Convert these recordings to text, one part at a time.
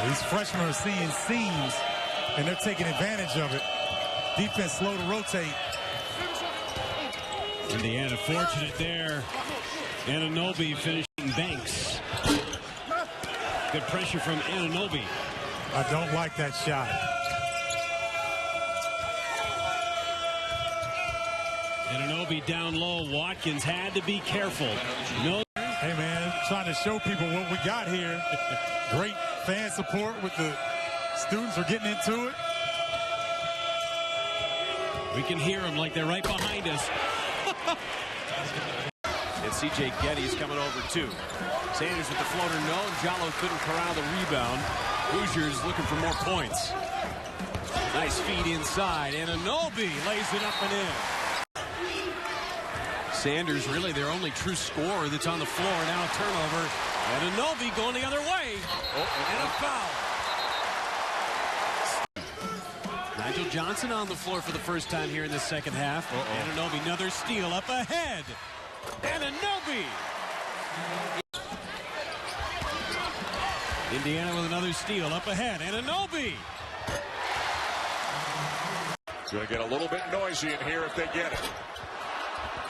These freshmen are seeing seams, and they're taking advantage of it. Defense slow to rotate. Indiana fortunate there. Anunoby finishing Banks. Good pressure from Anunoby. I don't like that shot. Anunoby down low. Watkins had to be careful. No. Hey, man, trying to show people what we got here. Great fan support with the students are getting into it. We can hear them like they're right behind us. And C.J. Getty's coming over, too. Sanders with the floater, no, and Jallo couldn't corral the rebound. Hoosiers looking for more points. Nice feed inside, and Anunoby lays it up and in. Sanders really their only true scorer that's on the floor. Now a turnover, and Anunoby going the other way. And a foul. Nigel Johnson on the floor for the first time here in the second half. Anunoby, another steal up ahead. Anunoby. Indiana with another steal up ahead. Anunoby. It's going to get a little bit noisy in here if they get it.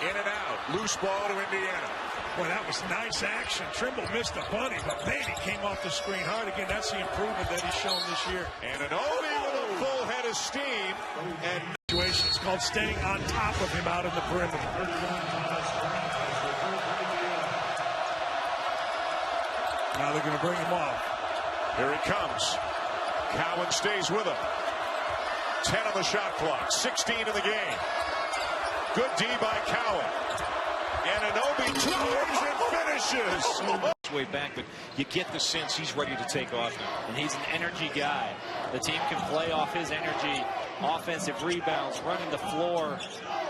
In and out. Loose ball to Indiana. Boy, that was nice action. Trimble missed the bunny, but Beatty came off the screen hard. Again, that's the improvement that he's shown this year. Anunoby with a full head of steam. And situation is called staying on top of him out in the perimeter. Now they're going to bring him off. Here he comes. Cowan stays with him. 10 on the shot clock. 16 in the game. Good D by Cowan. Anunoby drives and finishes. Way back, but you get the sense he's ready to take off now. And he's an energy guy. The team can play off his energy. Offensive rebounds, running the floor,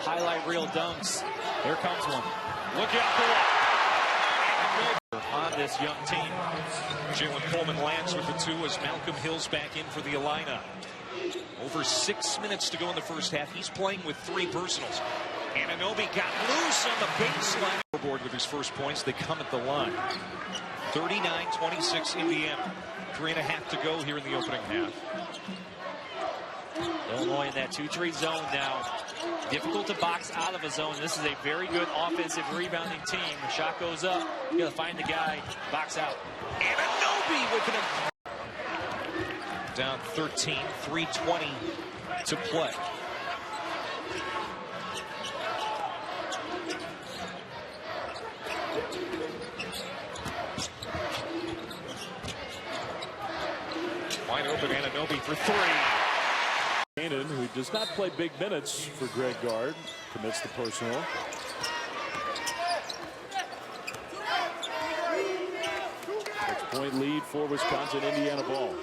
highlight reel dunks. Here comes one. Look out for it. On this young team. Jalen Coleman lands with the two as Malcolm Hill's back in for the Illini. Over 6 minutes to go in the first half. He's playing with 3 personals. Anunoby got loose on the baseline. Board with his first points. They come at the line. 39-26 Indiana. 3.5 to go here in the opening half. Illinois in that 2-3 zone now. Difficult to box out of a zone. This is a very good offensive rebounding team. The shot goes up. You gotta find the guy. Box out. Anunoby with an down 13, 3:20 to play. Wide open Anunoby for 3. Who does not play big minutes for Greg Gard, commits the personal. Point lead for Wisconsin. Indiana ball.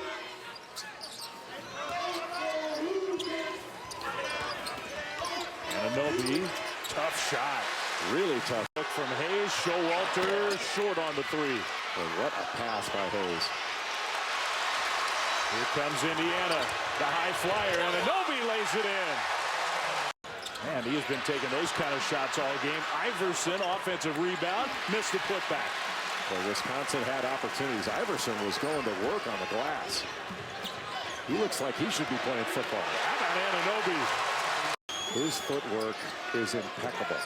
Anunoby, tough shot, really tough. Look from Hayes. Showalter short on the 3. And what a pass by Hayes. Here comes Indiana, the high flyer, and Anunoby lays it in. Man, he has been taking those kind of shots all game. Iverson, offensive rebound, missed the putback. Well, Wisconsin had opportunities. Iverson was going to work on the glass. He looks like he should be playing football. How about Anunoby? His footwork is impeccable.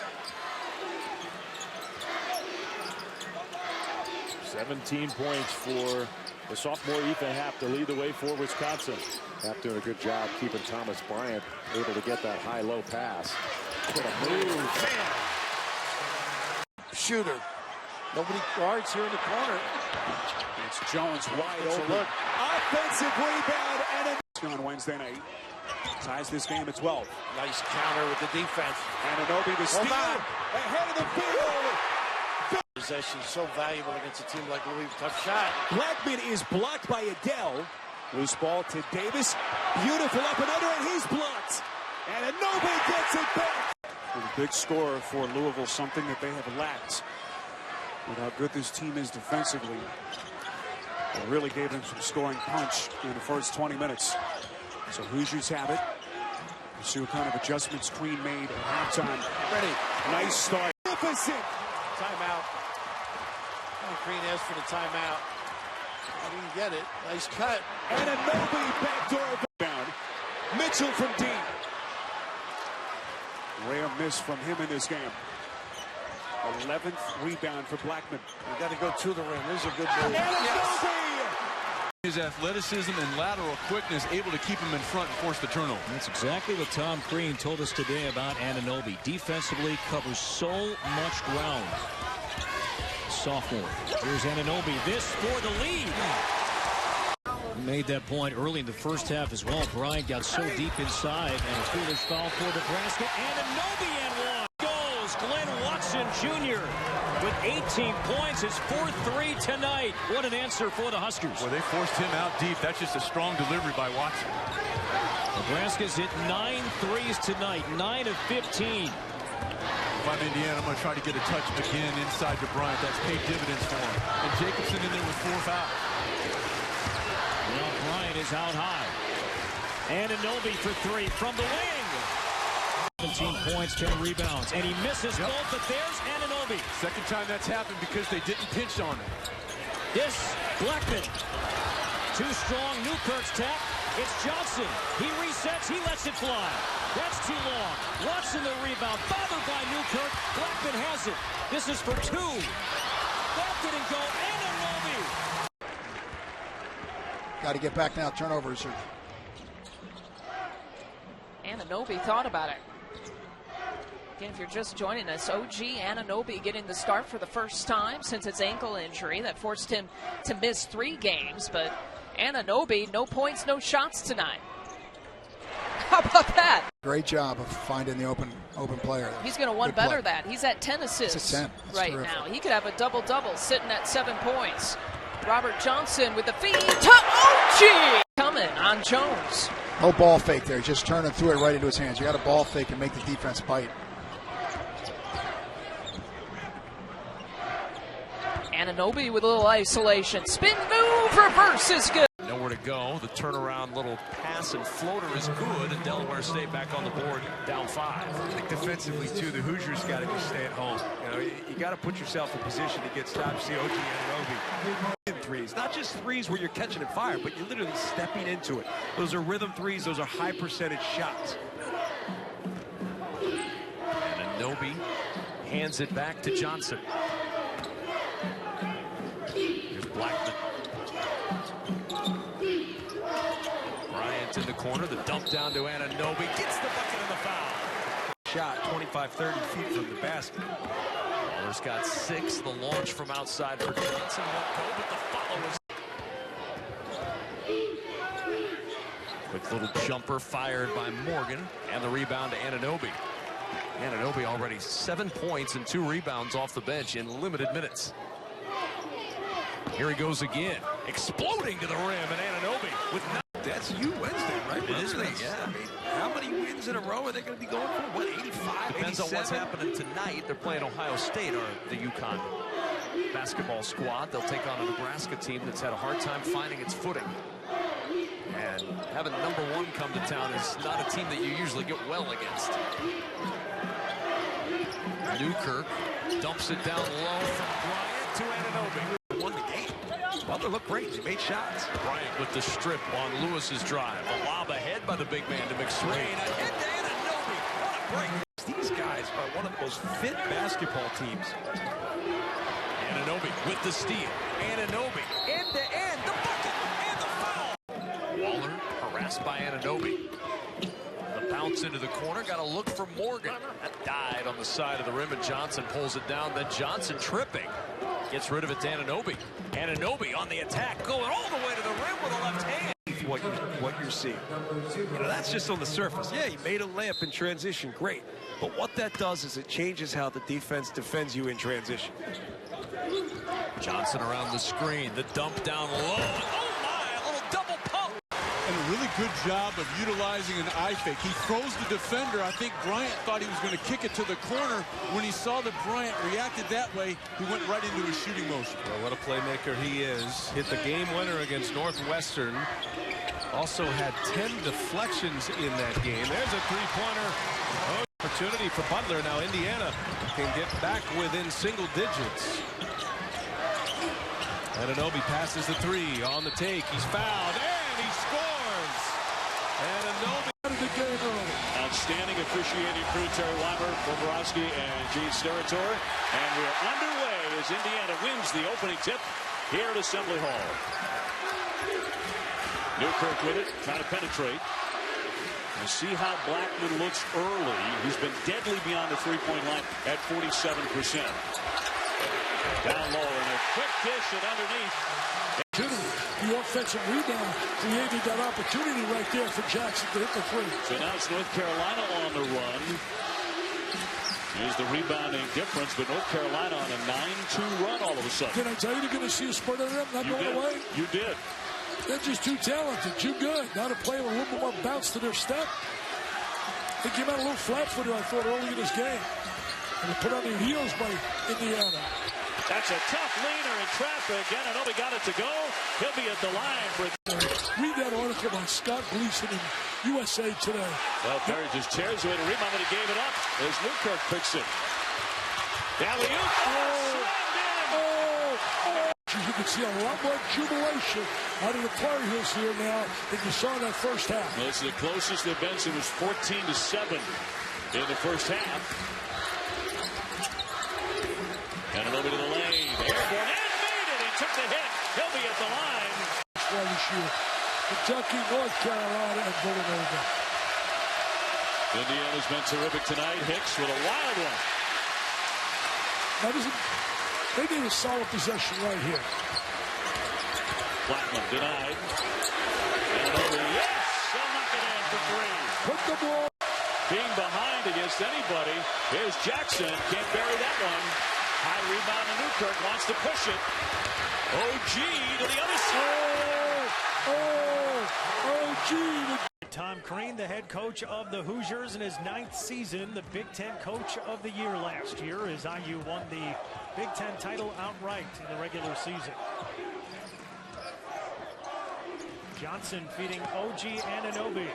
17 points for the sophomore Ethan Happ to lead the way for Wisconsin. Happ doing a good job keeping Thomas Bryant able to get that high-low pass. Get a move. Man. Shooter. Nobody guards here in the corner. It's Jones wide open. Look. Offensive rebound and on Wednesday night. Ties this game at 12. Nice counter with the defense. Anunoby the steal. Ahead of the field. Possession so valuable against a team like Louisville. Tough shot. Blackman is blocked by Adele. Loose ball to Davis. Beautiful up and under, and he's blocked. And Anunoby gets it back. For the big scorer for Louisville, something that they have lacked. With how good this team is defensively. It really gave them some scoring punch in the first 20 minutes. So Hoosiers have it. We'll see what kind of adjustments Crean made at halftime. Ready. Nice start. Magnificent. Timeout. Crean asked for the timeout. I didn't get it. Nice cut. Anunoby backdoor down. Mitchell from deep. Rare miss from him in this game. 11th rebound for Blackman. You got to go to the rim. This is a good move. His athleticism and lateral quickness able to keep him in front and force the turnover. That's exactly what Tom Crean told us today about Anunoby. Defensively covers so much ground. Sophomore. Here's Anunoby. This for the lead. Made that point early in the first half as well. Bryant got so deep inside, and a foolish foul for Nebraska. Anunoby and one. Goes Glenn Watson Jr. with 18 points. His 4-3 tonight. What an answer for the Huskers. Well, they forced him out deep. That's just a strong delivery by Watson. Nebraska's hit 9 threes tonight. 9 of 15. If I'm Indiana, I'm going to try to get a touch again inside to Bryant. That's paid dividends for him. And Jacobson in there with 4 fouls. Now Bryant is out high. Anunoby for 3 from the wing. 17 points, 10 rebounds, and he misses both, but there's Anunoby. Second time that's happened because they didn't pinch on him. This, Blackman. Too strong, Newkirk's tap. It's Johnson. He resets, he lets it fly. That's too long. Watson the rebound, bothered by Newkirk. Blackman has it. This is for 2. That didn't go. Anunoby. Got to get back now. Turnovers. Anunoby thought about it. Again, if you're just joining us, OG Anunoby getting the start for the first time since his ankle injury that forced him to miss 3 games. But Anunoby, no points, no shots tonight. How about that? Great job of finding the open player. He's going to want better that. He's at 10 assists right now. He could have a double-double sitting at 7 points. Robert Johnson with the feed to OG. Coming on Jones. No ball fake there. Just turn and threw it right into his hands. You got to ball fake and make the defense bite. Anunoby with a little isolation. Spin move, reverse is good. Nowhere to go. The turnaround little pass and floater is good, and Delaware State back on the board, down 5. I think defensively, too, the Hoosiers got to just stay at home. You know, you got to put yourself in position to get stops. See OG Anunoby. Threes, not just threes where you're catching and fire, but you're literally stepping into it. Those are rhythm threes. Those are high percentage shots. Anunoby hands it back to Johnson. Here's Blackman. Bryant in the corner. The dump down to Anunoby. Gets the bucket and the foul. Shot 25-30 feet from the basket. Waller's got 6. The launch from outside for Johnson won't go, but the follow is. Quick little jumper fired by Morgan, and the rebound to Anunoby. Anunoby already 7 points and 2 rebounds off the bench in limited minutes. Here he goes again, exploding to the rim, and Anunoby with. That's you Wednesday, right? It is me, yeah. I mean, how many wins in a row are they going to be going for? What, 85, Depends 87? on what's happening tonight. They're playing Ohio State, or the UConn basketball squad. They'll take on a Nebraska team that's had a hard time finding its footing. And having number 1 come to town is not a team that you usually get well against. Newkirk dumps it down low from Bryant to Anunoby. Won the game. Butler looked great. He made shots. Bryant with the strip on Lewis's drive. A lob ahead by the big man to McSwain. Ahead to Anunoby. What a break. These guys are one of the most fit basketball teams. Anunoby with the steal. Anunoby end to end. The bucket and the foul. Waller harassed by Anunoby. The bounce into the corner. Got to look for Morgan. That died on the side of the rim, and Johnson pulls it down. Then Johnson tripping. Gets rid of it to Anunoby. Anunoby on the attack, going all the way to the rim with a left hand. What you're seeing. You know, that's just on the surface. Yeah, he made a layup in transition. Great. But what that does is it changes how the defense defends you in transition. Johnson around the screen. The dump down low. Oh, my. A little double pump. And a really good job of utilizing an eye fake. He throws the defender. I think Bryant thought he was going to kick it to the corner. When he saw that Bryant reacted that way, he went right into his shooting motion. Well, what a playmaker he is. Hit the game winner against Northwestern. Also had 10 deflections in that game. There's a three-pointer. Opportunity for Butler. Now Indiana can get back within single digits. Anunoby passes the three on the take. He's fouled and he scores. Anunoby out of the game early. Outstanding officiating crew, Terry Weimer, Bobrovsky, and Gene Steratore. And we're underway as Indiana wins the opening tip here at Assembly Hall. Newkirk with it, trying to penetrate. You see how Blackman looks early. He's been deadly beyond the three-point line at 47%. Down low and a quick dish and underneath. The offensive rebound created that opportunity right there for Jackson to hit the three. So now it's North Carolina on the run. Here's the rebounding difference, but North Carolina on a 9-2 run all of a sudden. Can I tell you you're going to see a spurt of them not going away? You did. They're just too talented, too good. Now to play with a little bit more bounce to their step. They came out a little flat-footed, I thought, early in this game. And they put on their heels by Indiana. That's a tough leaner in traffic. Anunoby got it to go. He'll be at the line for. Read that article by Scott Gleason in USA Today. Well, Perry just tears away the rebound, but he gave it up as Newkirk picks it. Alley-oop. You can see a lot more jubilation out of the Tar Heels here now than you saw in that first half. Well, it's the closest they've been. It was 14-7 in the first half. Anunoby to the lane. Airborne and made it. He took the hit. He'll be at the line. This year. Kentucky, North Carolina, and Villanova. Indiana's been terrific tonight. Hicks with a wild one. They need a solid possession right here. Blackman denied. Anunoby, yes! They'll knock it in for three. Put the ball. Being behind against anybody. Here's Jackson. Can't bury that one. High rebound to Newkirk. Wants to push it. OG to the other side. OG. Tom Crean, the head coach of the Hoosiers in his 9th season, the Big Ten Coach of the Year last year, as IU won the Big Ten title outright in the regular season. Johnson feeding OG Anunoby.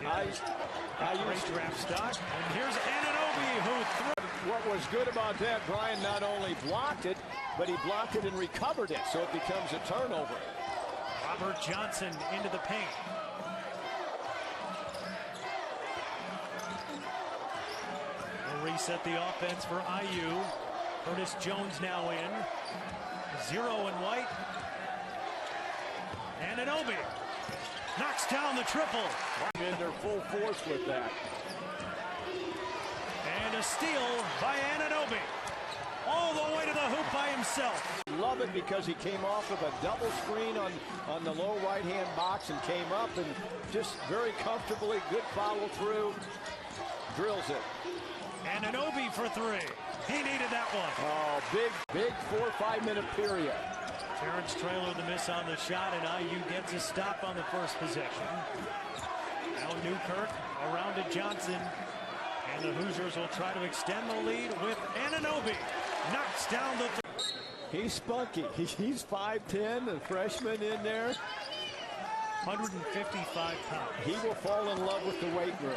Great draft stock. And here's Anunoby who threw. What was good about that, Brian not only blocked it, but he blocked it and recovered it, so it becomes a turnover. Robert Johnson into the paint. We'll reset the offense for IU. Curtis Jones now in. 0 in white. Anunoby knocks down the triple. In their full force with that. And a steal by Anunoby. All the way to the hoop by himself. Love it because he came off of a double screen on the low right-hand box and came up and just very comfortably, good follow through, drills it. Anunoby for three. He needed that one. Oh, big 4 or 5 minute period. Terrence Traylor the miss on the shot, and IU gets a stop on the first possession. Now Newkirk around to Johnson. And the Hoosiers will try to extend the lead with Anunoby. Knocks down the He's spunky. He's 5'10", a freshman in there. 155 pounds. He will fall in love with the weight room.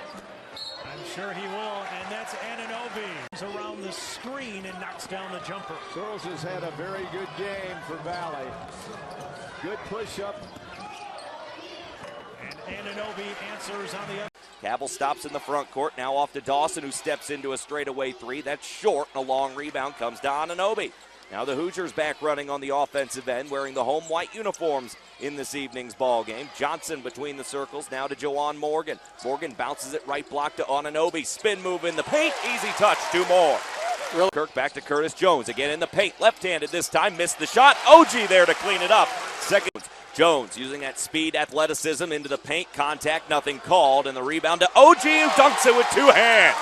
I'm sure he will, and that's Anunoby. He's around the screen and knocks down the jumper. Searles has had a very good game for Valley. Good push-up. And Anunoby answers on the other. Cabell stops in the front court, now off to Dawson, who steps into a straightaway three. That's short, and a long rebound comes to Anunoby. Now the Hoosiers back running on the offensive end, wearing the home white uniforms in this evening's ball game. Johnson between the circles, now to Juwan Morgan. Morgan bounces it right block to Anunoby. Spin move in the paint, easy touch, 2 more. Kirk back to Curtis Jones, again in the paint, left-handed this time, missed the shot. OG there to clean it up. Second. Jones using that speed, athleticism into the paint, contact, nothing called, and the rebound to OG, who dunks it with 2 hands.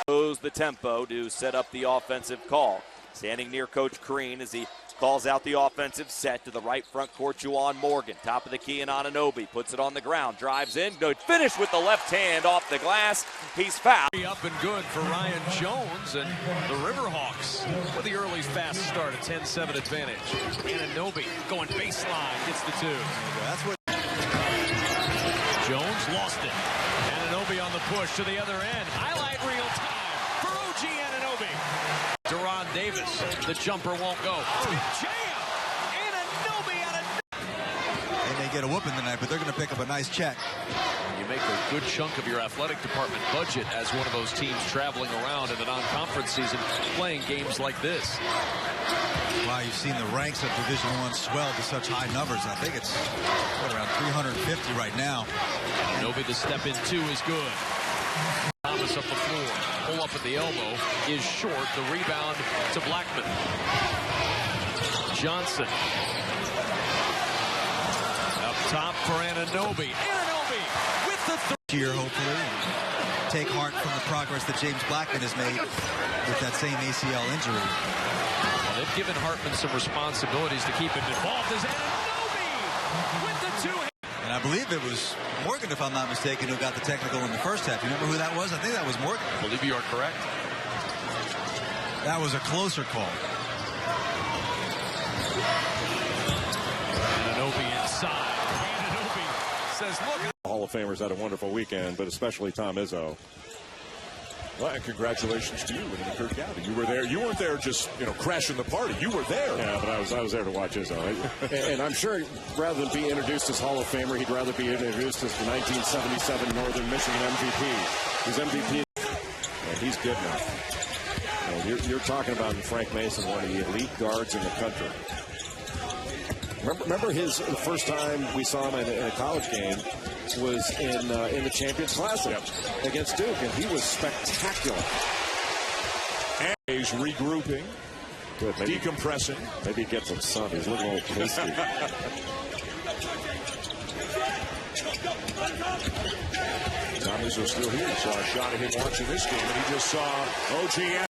Shows the tempo to set up the offensive call. Standing near Coach Crean as he calls out the offensive set to the right front court, Juwan Morgan. Top of the key, and Anunoby puts it on the ground, drives in, good finish with the left hand off the glass. He's fouled. Up and good for Ryan Jones and the Riverhawks with the early fast start, a 10-7 advantage. Anunoby going baseline, gets the 2. That's what Jones lost it. Anunoby on the push to the other end. Highlight reel time for OG Anunoby. Deron Davis The jumper won't go. They may get a whooping tonight, but they're going to pick up a nice check. You make a good chunk of your athletic department budget as one of those teams traveling around in the non-conference season playing games like this. Wow, you've seen the ranks of Division I swell to such high numbers. I think it's around 350 right now. Anunoby, the step in two is good. Thomas up the floor. Pull up at the elbow is short. The rebound to Blackman. Johnson. Up top for Anunoby. Anunoby with the here, hopefully. Take heart from the progress that James Blackman has made with that same ACL injury. Well, they've given Hartman some responsibilities to keep him involved as Anunoby with the two. And I believe it was Morgan, if I'm not mistaken, who got the technical in the first half. You remember who that was? I think that was Morgan. I believe you are correct. That was a closer call. Anunoby inside. Anunoby says, look. Hall of Famers had a wonderful weekend, but especially Tom Izzo. Well, and congratulations to you and Kurt Gowdy. You were there. You weren't there just, crashing the party. You were there. Yeah, but I was there to watch Izzo. And I'm sure rather than be introduced as Hall of Famer, he'd rather be introduced as the 1977 Northern Michigan MVP. He's MVP, and he's good now. You're talking about Frank Mason, one of the elite guards in the country. Remember the first time we saw him in a college game was in the Champions Classic against Duke, and he was spectacular. And he's regrouping, decompressing. Maybe he gets some sun. He's looking a little pasty. Tom Izzo still here. Saw a shot of him watching this game, and he just saw OG